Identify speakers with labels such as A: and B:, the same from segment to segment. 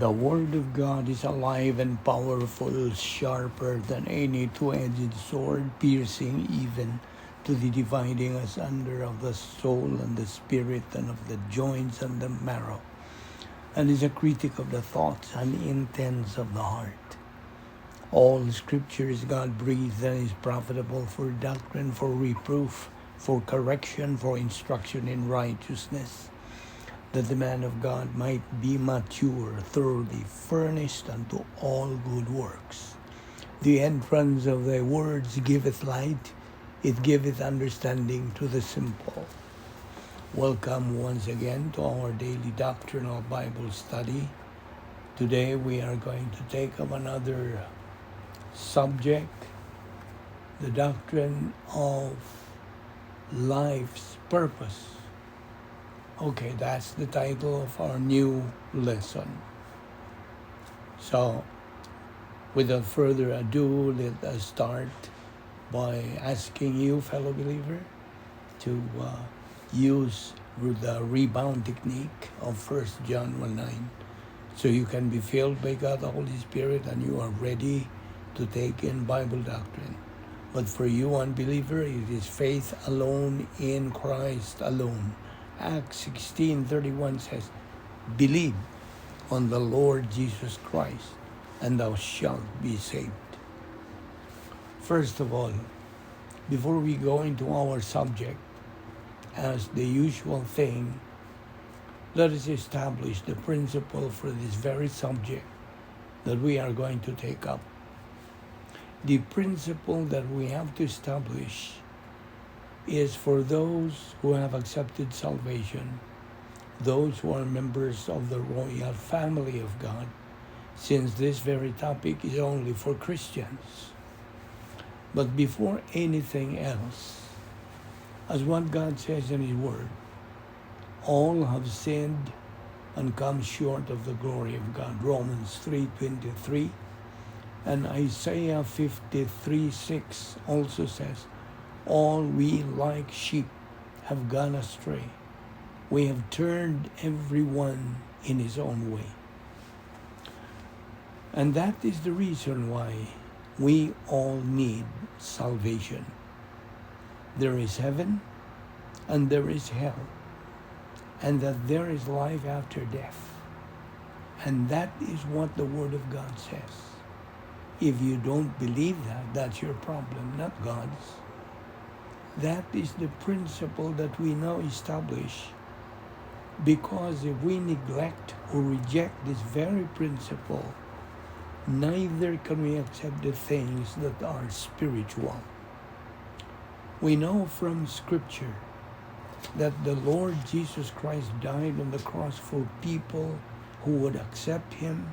A: The Word of God is alive and powerful, sharper than any two-edged sword, piercing even to the dividing asunder of the soul and the spirit and of the joints and the marrow, and is a critic of the thoughts and intents of the heart. All Scripture is God-breathed and is profitable for doctrine, for reproof, for correction, for instruction in righteousness, that the man of God might be mature, thoroughly furnished unto all good works. The entrance of thy words giveth light, it giveth understanding to the simple. Welcome once again to our daily doctrinal Bible study. Today we are going to take up another subject, the doctrine of life's purpose. Okay, that's the title of our new lesson. So, without further ado, let us start by asking you, fellow believer, to use the rebound technique of 1 John 1:9, so you can be filled by God the Holy Spirit and you are ready to take in Bible doctrine. But for you, unbeliever, it is faith alone in Christ alone. Acts 16:31 says, believe on the Lord Jesus Christ, and thou shalt be saved. First of all, before we go into our subject, as the usual thing, let us establish the principle for this very subject that we are going to take up. The principle that we have to establish is for those who have accepted salvation, those who are members of the royal family of God, since this very topic is only for Christians. But before anything else, as what God says in His Word, all have sinned and come short of the glory of God. Romans 3:23 and Isaiah 53:6 also says, all we like sheep have gone astray. We have turned every one in his own way. And that is the reason why we all need salvation. There is heaven and there is hell, and that there is life after death. And that is what the Word of God says. If you don't believe that, that's your problem, not God's. That is the principle that we now establish, because if we neglect or reject this very principle, neither can we accept the things that are spiritual. We know from Scripture that the Lord Jesus Christ died on the cross for people who would accept Him,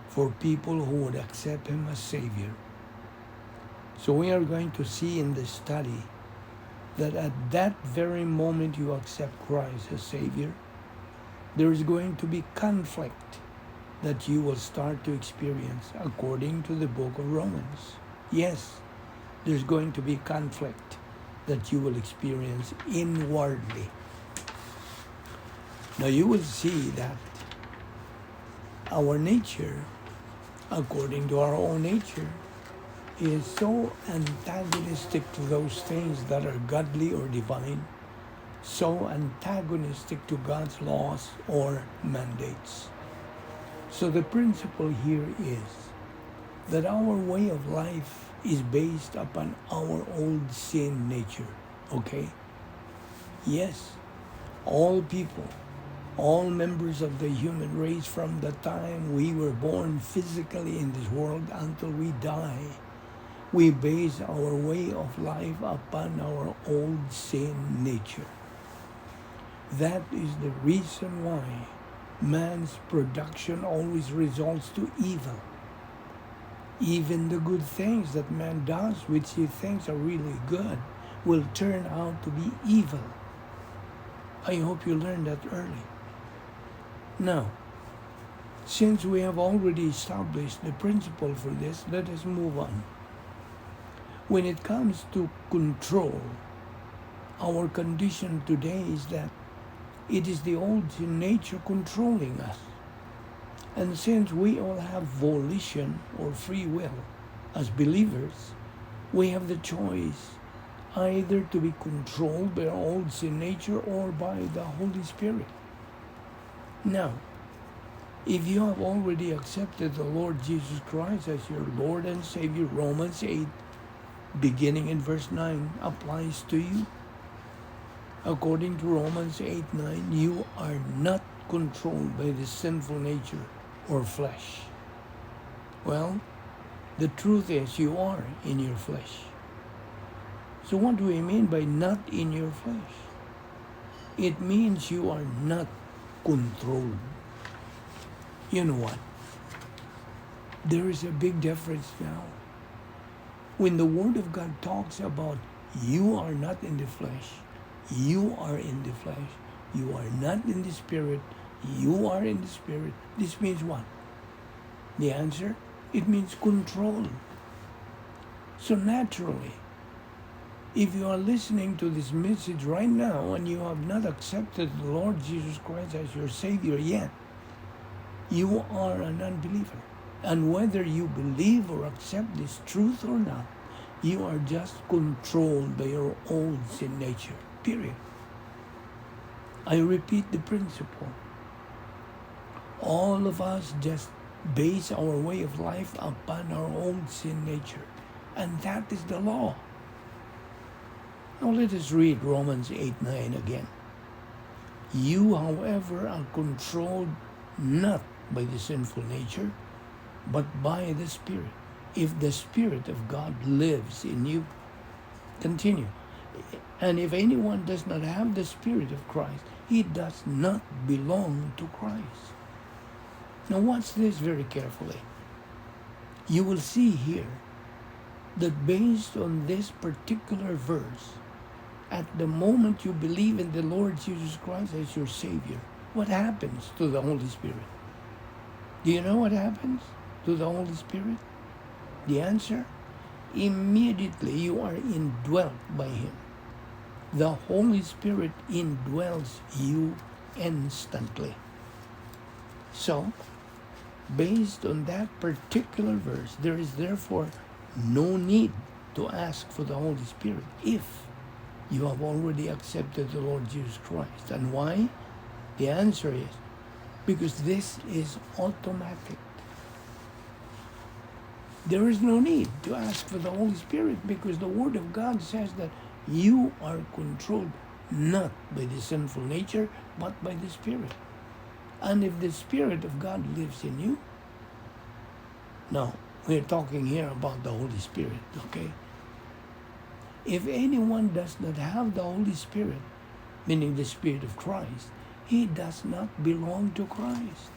A: for people who would accept Him as Savior. So we are going to see in this study that at that very moment you accept Christ as Savior, there is going to be conflict that you will start to experience according to the book of Romans. Yes, there's going to be conflict that you will experience inwardly. Now you will see that our nature, according to our own nature, is so antagonistic to those things that are godly or divine, so antagonistic to God's laws or mandates. So the principle here is that our way of life is based upon our old sin nature, okay? Yes, all people, all members of the human race from the time we were born physically in this world until we die, we base our way of life upon our old sin nature. That is the reason why man's production always results to evil. Even the good things that man does, which he thinks are really good, will turn out to be evil. I hope you learned that early. Now, since we have already established the principle for this, let us move on. When it comes to control, our condition today is that it is the old nature controlling us. And since we all have volition or free will as believers, we have the choice either to be controlled by our old sin nature or by the Holy Spirit. Now, if you have already accepted the Lord Jesus Christ as your Lord and Savior, Romans 8, beginning in verse 9, applies to you. According to Romans 8:9, you are not controlled by the sinful nature or flesh. Well, the truth is you are in your flesh. So what do we mean by not in your flesh? It means you are not controlled. You know what? There is a big difference now. When the Word of God talks about you are not in the flesh, you are in the flesh, you are not in the Spirit, you are in the Spirit, this means what? The answer? It means control. So naturally, if you are listening to this message right now and you have not accepted the Lord Jesus Christ as your Savior yet, you are an unbeliever. And whether you believe or accept this truth or not, you are just controlled by your old sin nature. Period. I repeat the principle. All of us just base our way of life upon our old sin nature. And that is the law. Now let us read Romans 8:9 again. You, however, are controlled not by the sinful nature, but by the Spirit, if the Spirit of God lives in you. Continue. And if anyone does not have the Spirit of Christ, he does not belong to Christ. Now watch this very carefully. You will see here that based on this particular verse, at the moment you believe in the Lord Jesus Christ as your Savior, what happens to the Holy Spirit? Do you know what happens to the Holy Spirit? The answer? Immediately you are indwelt by Him. The Holy Spirit indwells you instantly. So, based on that particular verse, there is therefore no need to ask for the Holy Spirit if you have already accepted the Lord Jesus Christ. And why? The answer is because this is automatic. There is no need to ask for the Holy Spirit because the Word of God says that you are controlled not by the sinful nature, but by the Spirit. And if the Spirit of God lives in you, now we're talking here about the Holy Spirit, okay? If anyone does not have the Holy Spirit, meaning the Spirit of Christ, he does not belong to Christ.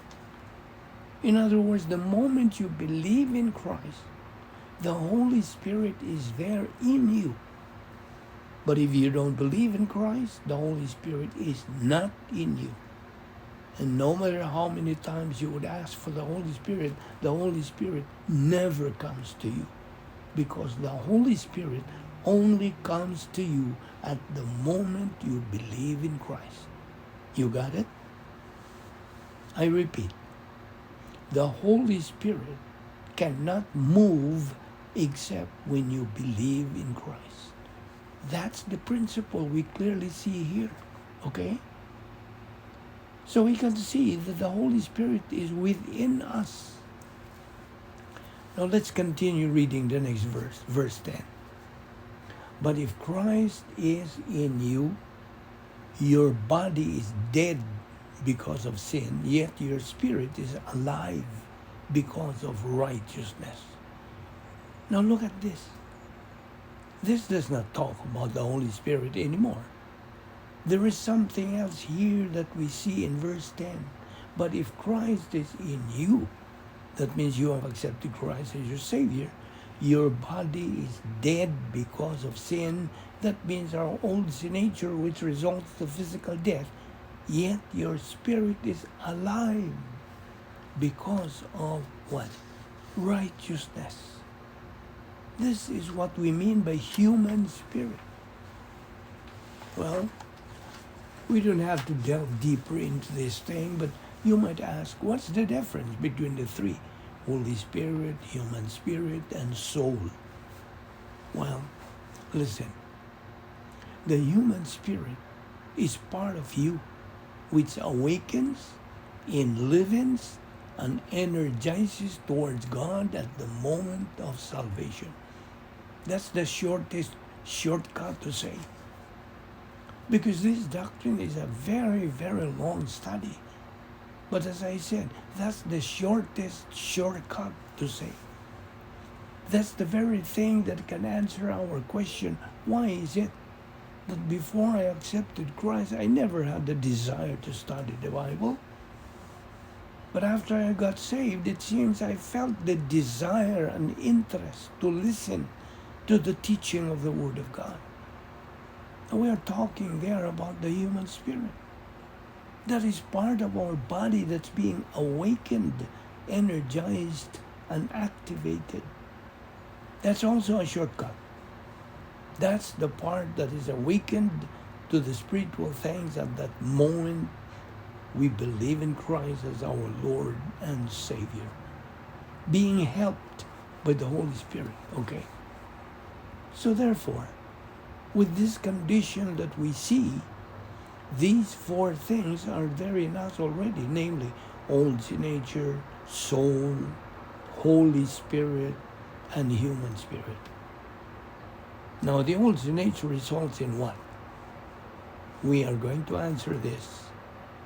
A: In other words, the moment you believe in Christ, the Holy Spirit is there in you. But if you don't believe in Christ, the Holy Spirit is not in you. And no matter how many times you would ask for the Holy Spirit never comes to you. Because the Holy Spirit only comes to you at the moment you believe in Christ. You got it? I repeat, the Holy Spirit cannot move except when you believe in Christ. That's the principle we clearly see here, okay? So we can see that the Holy Spirit is within us. Now let's continue reading the next verse, verse 10. But if Christ is in you, your body is dead because of sin, yet your spirit is alive because of righteousness. Now look at this. This does not talk about the Holy Spirit anymore. There is something else here that we see in verse 10. But if Christ is in you, that means you have accepted Christ as your Savior, your body is dead because of sin. That means our old sin nature, which results in physical death. Yet your spirit is alive because of what? Righteousness. This is what we mean by human spirit. Well, we don't have to delve deeper into this thing, but You might ask, what's the difference between the three? Holy Spirit, human spirit, and soul. Well, listen. The human spirit is part of you, which awakens, enlivens, and energizes towards God at the moment of salvation. That's the shortest shortcut to say. Because this doctrine is a very, very long study. But as I said, that's the shortest shortcut to say. That's the very thing that can answer our question, why is it that before I accepted Christ, I never had the desire to study the Bible? But after I got saved, it seems I felt the desire and interest to listen to the teaching of the Word of God. And we are talking there about the human spirit. That is part of our body that's being awakened, energized, and activated. That's also a shortcut. That's the part that is awakened to the spiritual things at that moment we believe in Christ as our Lord and Savior. Being helped by the Holy Spirit, okay? So therefore, with this condition that we see, these four things are there in us already, namely old nature, soul, Holy Spirit, and human spirit. Now, the old nature results in what? We are going to answer this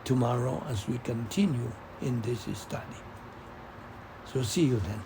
A: tomorrow as we continue in this study. So see you then.